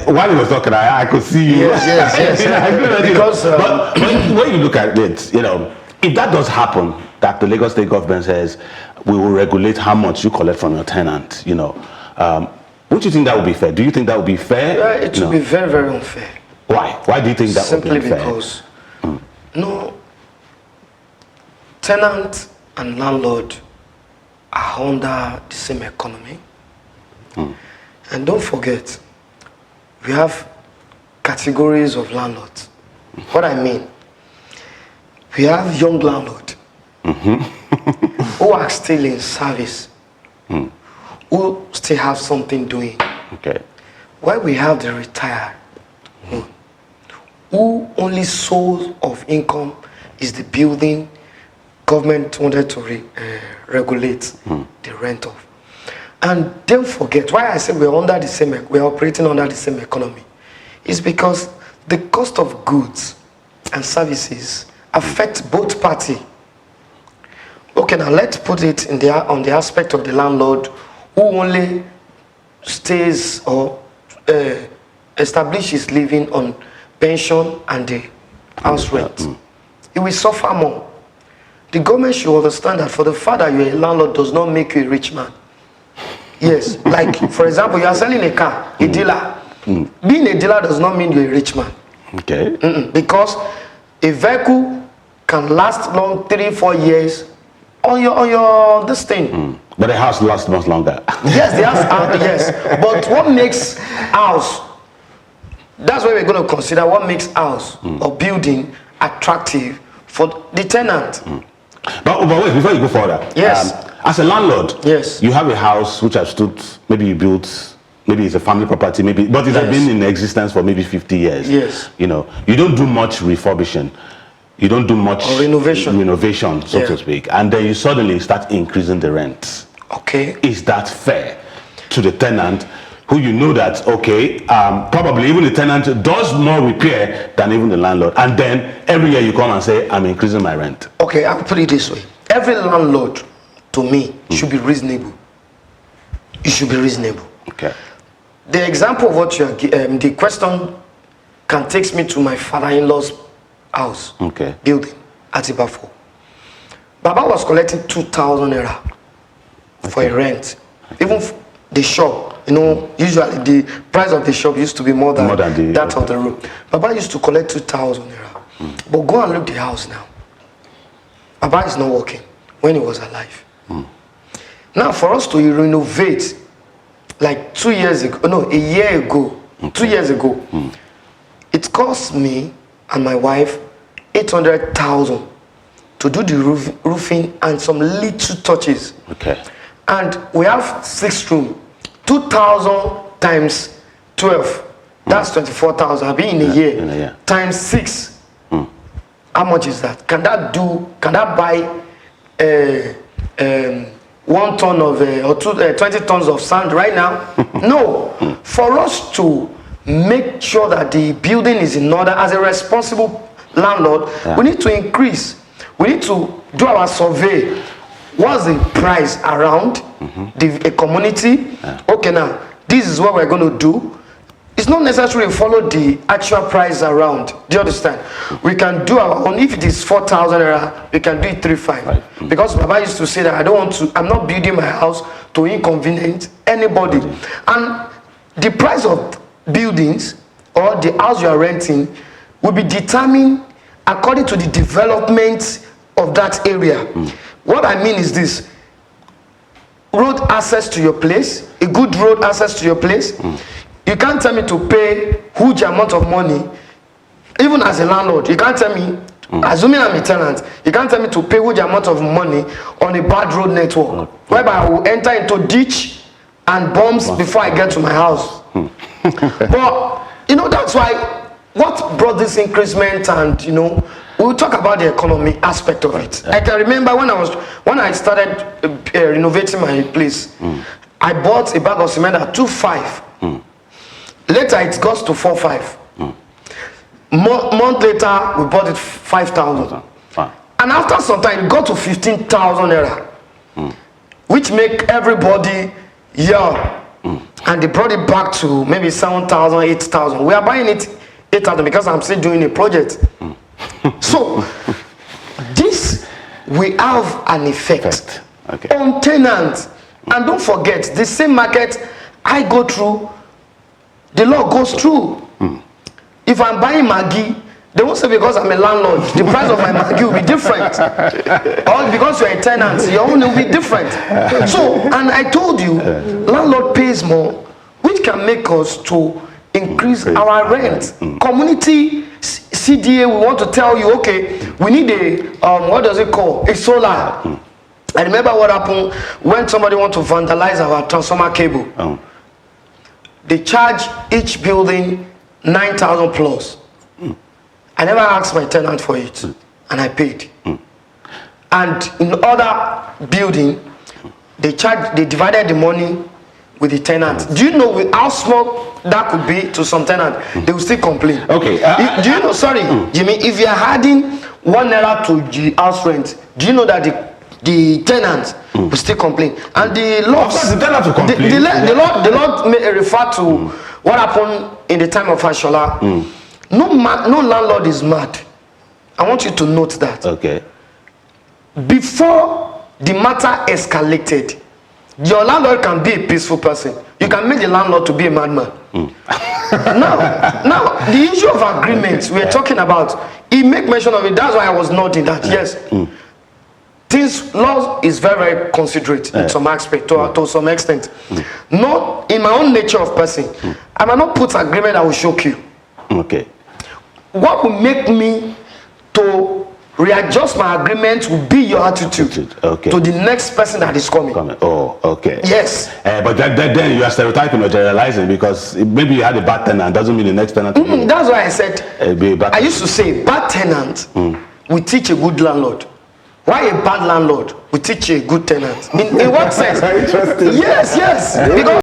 while he was talking, I could see you. Yes. Because but when you look at it, if that does happen, that the Lagos State government says we will regulate how much you collect from your tenant, would you think that would be fair? Do you think that would be fair? Yeah, it would be very, very unfair. Why? Why do you think that would be unfair? Simply because tenant and landlord are under the same economy. And don't forget, we have categories of landlords. What I mean, we have young landlord who are still in service, who still have something doing. Okay. While we have the retired, who only source of income is the building government wanted to regulate the rent of. And don't forget, why I say we're operating under the same economy, is because the cost of goods and services affect both parties. Okay, now let's put it on the aspect of the landlord who only stays or establishes living on pension and the house rent. It will suffer more. The government should understand that for the fact that you're a landlord does not make you a rich man. Yes, like for example, you are selling a car, a dealer. Being a dealer does not mean you're a rich man. Okay. Because a vehicle can last long 3-4 years on your this thing. But the house lasts much longer. Yes, the house. Yes, but what makes house? That's what we're going to consider. What makes house or building attractive for the tenant? But wait, before you go further, yes, as a landlord, yes, you have a house which has stood, maybe you built, maybe it's a family property, maybe, but it has been in existence for maybe 50 years. Yes, you don't do much refurbishing, you don't do much renovation, so to speak, and then you suddenly start increasing the rent. Okay, is that fair to the tenant, who that probably even the tenant does more repair than even the landlord, and then every year you come and say I'm increasing my rent? Okay, I'll put it this way: every landlord, to me, should be reasonable. It should be reasonable. Okay. The example of what you are, the question can take me to my father-in-law's house. Okay. Building at Ibafo. Baba was collecting 2,000 naira for a rent. Even the shop, usually the price of the shop used to be more than that of the room. Baba used to collect 2,000 naira. But go and look the house now. Baba is not working when he was alive. Now, for us to renovate, like 2 years ago, no, a year ago, 2 years ago, it cost me and my wife 800,000 to do the roofing and some little touches. Okay. And we have 6 rooms. 2,000 times 12, that's 24,000. I'll be in a year. Times 6. How much is that? Can that buy 1 ton of or 20 tons of sand right now? No. For us to make sure that the building is in order as a responsible landlord, we need to increase. We need to do our survey. What's the price around the community? Okay, now this is what we're going to do. It's not necessary to follow the actual price around. Do you understand? We can do our own. If it is 4,000 naira, we can do it 3,500. Because Baba used to say that I'm not building my house to inconvenience anybody. And the price of buildings or the house you are renting will be determined according to the development of that area. What I mean is this: road access to your place, a good road access to your place. You can't tell me to pay huge amount of money, even as a landlord. You can't tell me, assuming I'm a tenant, you can't tell me to pay huge amount of money on a bad road network, whereby I will enter into ditch and bombs before I get to my house. But that's why what brought this increment, and we'll talk about the economy aspect of it. I can remember when I started renovating my place, I bought a bag of cement at 2,500. Later it goes to 4,500. Month later we bought it 5,000. And after some time it got to 15,000 naira, which make everybody and they brought it back to maybe 7,000, 8,000. We are buying it 8,000 because I'm still doing a project. So this will have an effect on tenants. And don't forget, the same market I go through, the law goes through. If I'm buying Maggi, they won't say because I'm a landlord, the price of my Maggi will be different. Or because you're a tenant, your own will be different. So, and I told you, landlord pays more, which can make us to increase our rent. Community CDA, we want to tell you, okay, we need a, what does it call? A solar. I remember what happened when somebody want to vandalize our transformer cable. They charge each building 9,000 plus. I never asked my tenant for it, and I paid. And in other building, they divided the money with the tenant. Do you know with how small that could be to some tenant? They will still complain. Okay. Do you know? Sorry, Jimmy. If you are adding 1 naira to the house rent, do you know that the tenants will still complain? And the laws, of course, the tenants will complain. The Lord may refer to what happened in the time of Ashola. No landlord is mad. I want you to note that. Okay. Before the matter escalated, your landlord can be a peaceful person. You can make the landlord to be a madman. Now, the issue of agreements we are talking about, he make mention of it. That's why I was noting that. Yes, things law is very, very considerate in some aspect, to some extent. Not in my own nature of person. I might not put agreement that will shock you. Okay. What will make me to readjust my agreement will be your attitude to the next person that is coming. Oh, okay. Yes. But then you are stereotyping or generalizing, because maybe you had a bad tenant doesn't mean the next tenant. That's why I said, I used to say, bad tenant will teach a good landlord. Why a bad landlord will teach a good tenant? In what sense? Interesting. Yes. Because